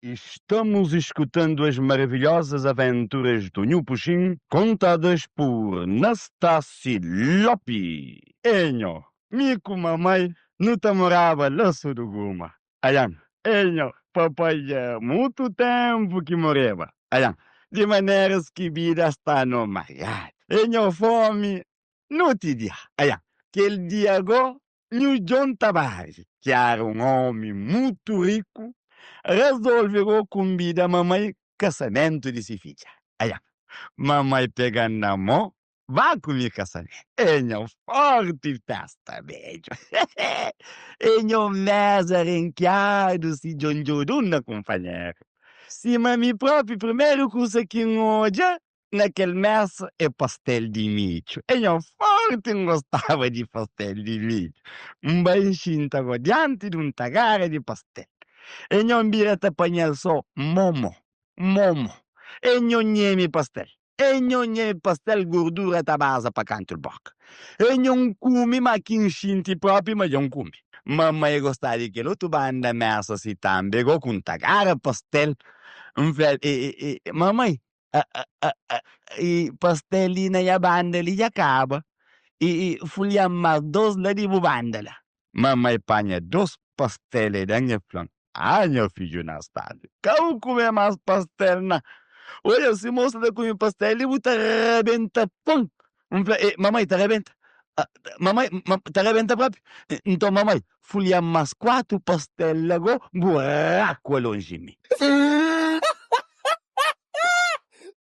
Estamos escutando as maravilhosas aventuras do Nhu Puxim, contadas por Nastassi Lopi. Enho, mico mamãe, não morava lá Suruguma. Ayan, enho, papai é muito tempo que morava. Ayan, de maneiras que vida está no mariado. Enho fome, não te dia. Ayan, aquele dia agora, Nhu John Tavares, que era um homem muito rico, resolveu convidar a mamãe casamento de sua filha. Aí, mamãe pegando na mão, vá comigo casamento. Enho forte festa, beijo. Enho mesa renqueado, se John Joduna, companheiro. Se mami próprio, primeiro curso aqui em hoje, naquele mês é pastel de milho. Enho forte gostava de pastel de milho. Um baixinho estava diante de tagare de pastel. E non birete pagnelso momo, momo. E non niemi pastel. E non niemi pastel gordura ta base pa canto il boc. E non cumi ma kin scinti proprio ma non cumi. Mamma e gostari che lo tu banda messa si tambe go con tagare pastel. Mamma i pastelli na ya banda li ya caba. I fuliam ma dos la di bubandala. Mamma e pagna dos pastele dange flan. Ah, meu filho nascido. Cão comer mais pastel na. Olha, se moça da comer pastel, ele botar rebenta, pum. Mamãe, tá rebenta. Mamãe, tá rebenta próprio. Então, mamãe, folha mais 4 pastel logo, buraco longe de mim.